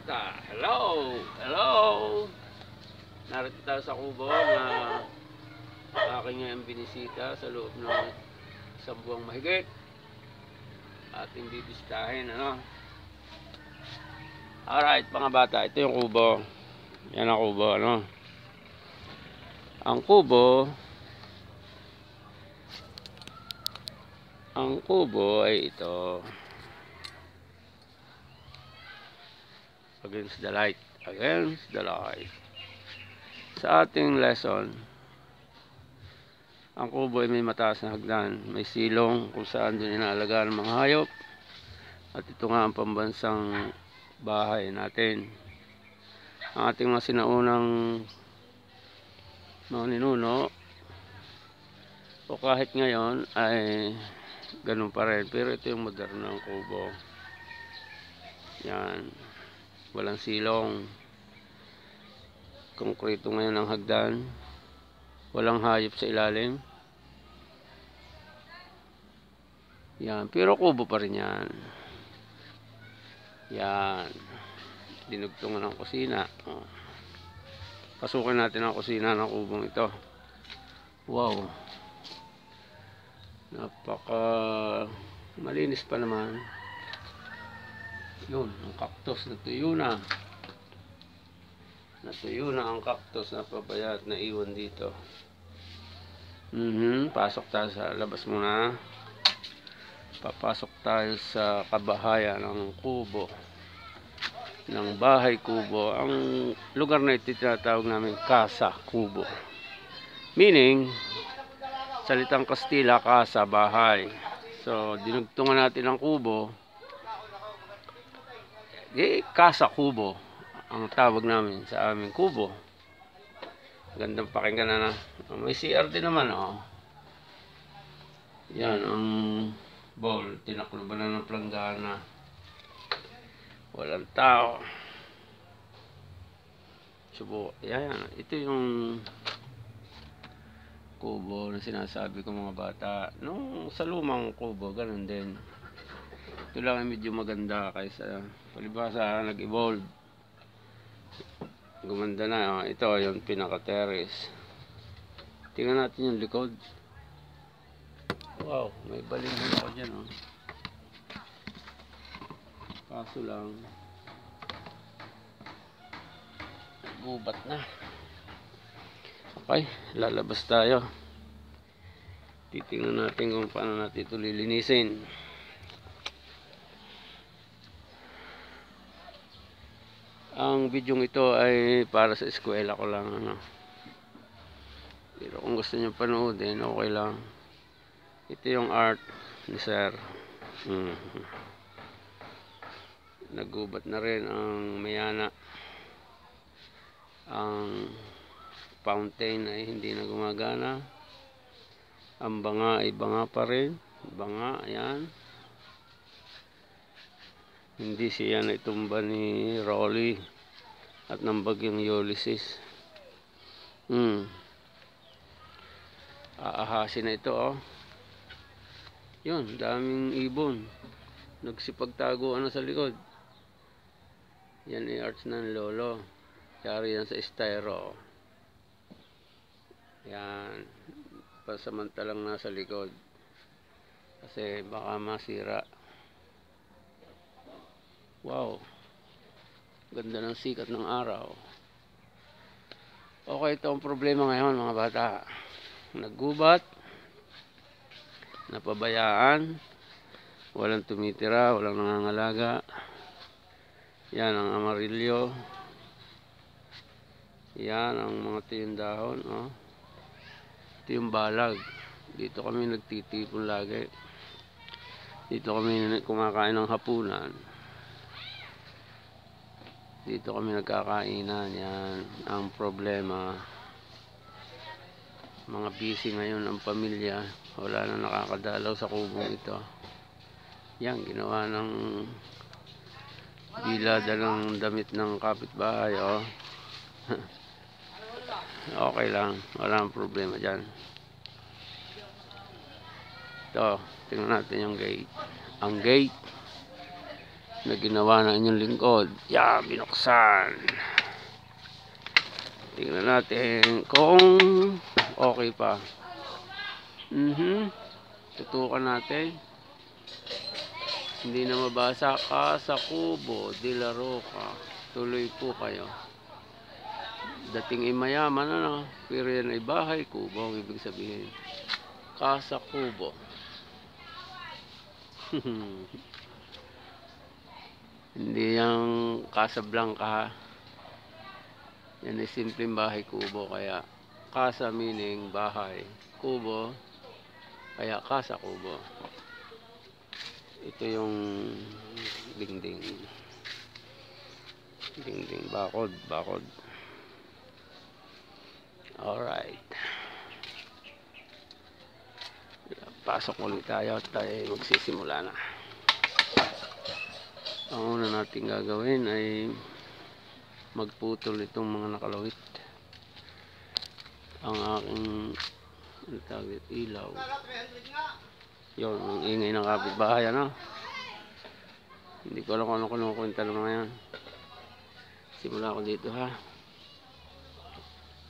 bata. Hello! Hello! Narito tayo sa kubo na aking ngayon binisita sa loob ng isang buwang mahigit. Ating bibisitahin, ano? Alright, mga bata. Ito yung kubo. Yan ang kubo, ano? Ang kubo ay ito. Against the light. Against the light. Sa ating lesson, ang kubo ay may mataas na hagdan. May silong kung saan doon inaalagaan ng mga hayop. At ito nga ang pambansang bahay natin. Ang ating mga sinaunang mga ninuno o kahit ngayon ay ganun pa rin. Pero ito yung modernong kubo. Yan. Walang silong. Konkreto ngayon ang hagdan. Walang hayop sa ilalim. Yan. Pero kubo pa rin yan. Yan. Dinugtungan ng kusina. Pasukin natin ang kusina ng kubong ito. Wow. Napaka malinis pa naman. Yun. Ang cactus natuyo na. Natuyo na ang cactus na pabayat na iwan dito. Pasok tayo sa labas muna. Papasok tayo sa kabahayan ng kubo. Ng bahay kubo. Ang lugar na ito tinatawag namin Casa Kubo. Meaning, salitang Kastila, casa, bahay. So, dinugtungan natin ang kubo. Casa Kubo ang tawag namin sa aming kubo. Gandang pakinggan na. May CR din naman, oh. Yan ang bowl. Tinakluban na ng planggana. Walang tao. Subo. Yan. Ito yung kubo na sinasabi ko, mga bata. Nung sa lumang kubo, ganun din. Ito lang ay medyo maganda kaysa palibhasa nag-evolve. Gumanda na. Ito yung pinaka-terrace. Tingnan natin yung likod. Wow, may balingan ako dyan, oh. Kaso lang gubat na. Okay, lalabas tayo. Titingnan natin kung paano natin ito lilinisin. Ang bidyong ito ay para sa eskwela ko lang, ano. Pero kung gusto niyo panoodin, okay lang. Ito yung art ni Sir. Nagubat na rin ang mayana. Ang fountain ay hindi na gumagana. Ang banga ay banga pa rin. Banga, ayan. Hindi siya na itumba ni Rolly at ng bagyong Ulysses. Aahasin na ito, oh. Yun, daming ibon. Nagsipagtaguan na sa likod. Yan ay arts ng lolo. Yari yan sa styro. Yan. Pasamantalang nasa likod. Kasi baka masira. Wow. Ganda ng sikat ng araw. Okay, ito ang problema ngayon, mga bata. Naggubat. Napabayaan. Walang tumitira. Walang nangangalaga. Yan ang amarilyo. Yan ang mga tiyong dahon, oh. Ito yung balag. Dito kami nagtitipon lagi. Dito kami kumakain ng hapunan. Dito kami nagkakainan. Yan ang problema. Mga busy ngayon ang pamilya. Wala na nakakadalaw sa kubong ito. Yan, ginawa ng bilada ng damit ng kapitbahay, oh. Okay lang, walang problema dyan. Ito, tingnan natin yung gate. Ang gate na ginawa ng inyong lingkod. Yan, binuksan. Tingnan natin kung okay pa. Tutukan natin. Hindi na mabasa. Casa Cubo de la Roca. Tuloy po kayo. Dating ay mayaman, ano? Pero yan ay bahay kubo, ang ibig sabihin. Casa Cubo. Hindi yung Casablanca, ha? Yan ay simpleng bahay kubo. Kaya casa meaning bahay. Kubo, kaya Casa Cubo. Ito yung dingding. Dingding, bakod. Alright. Pasok ulit tayo at tayo magsisimula na. Ang una natin gagawin ay magputol itong mga nakalawit. Ang aking ilaw. Yun, ang ingay ng kapitbahay, ano? Hindi ko alam kung ano kinukwenta ng mga yan. Simula ko dito, ha?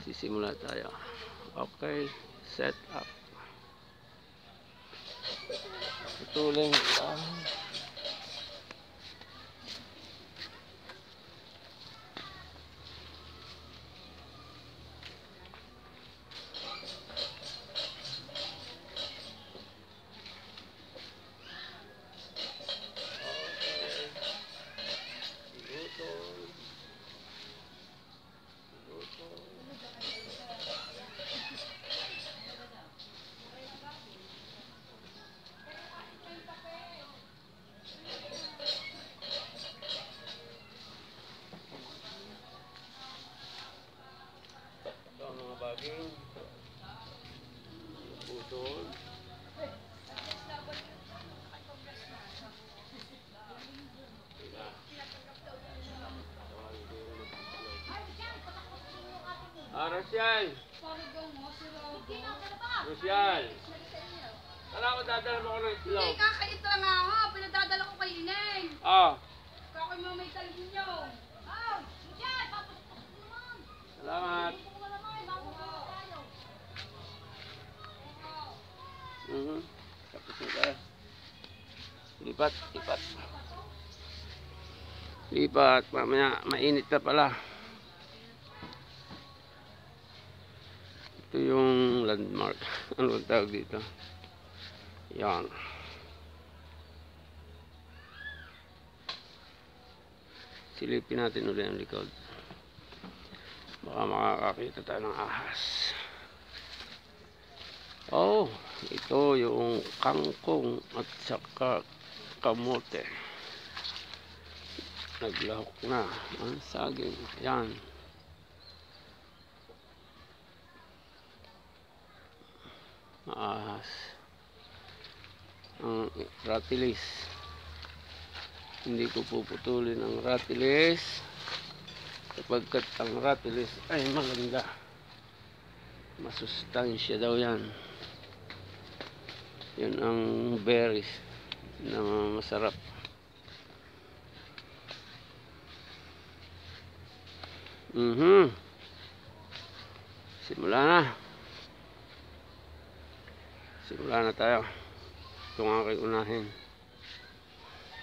Sisimula tayo. Okay, set up. Putulin ito. Baging putol. Rosyal. Kala ko dadala mo ko ng itlog. Hindi, kakait lang ako. Pinadadala ko kay Ineng. Kakoy mo may talgin nyo. Rosyal, papasok naman. Salamat. Tapos na tayo. Lipat. Mamaya, mainit na pala. Ito yung landmark. Ano ang tawag dito? Yan. Silipin natin ulit ang likod. Baka makakakita tayo ng ahas. Oh, ito yung kangkong at saka kamote. Naglahok na ang saging. Yan. Ahas. Ang ratilis. Hindi ko puputulin ang ratilis sapagkat ang ratilis ay maganda. Masustansya daw yan. Yun ang berries na masarap. Simula na tayo. Ito ang aking unahin.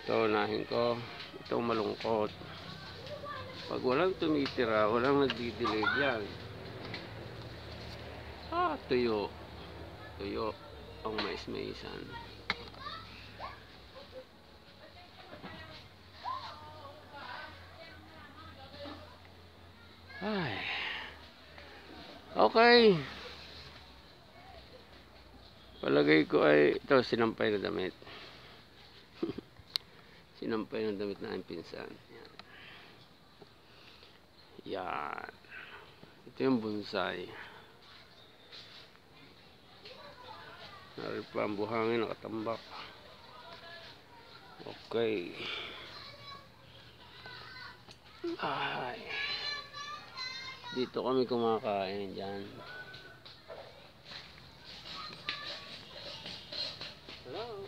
Ito unahin ko. Ito malungkot. Pag walang tumitira, walang nagdidilig yan. Tuyo ang mais-maisan. Ay. Okay. Palagay ko ay ito, sinampay na damit. Sinampay na damit na ang pinsan. Yan. Ito yung bonsai. Narin pa ang buhangin, nakatambak. Okay. Ay. Dito kami kumakain dyan. Hello.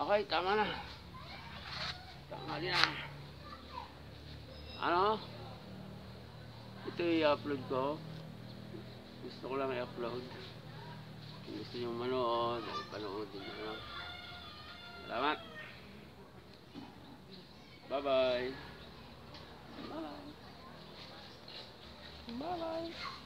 Okay, tama na. Tama din na. Ano? Ito i-upload ko. Gusto ko lang i-upload. Kung gusto nyo manood, ay panoodin nyo. Salamat. Bye-bye. Bye-bye. Bye-bye.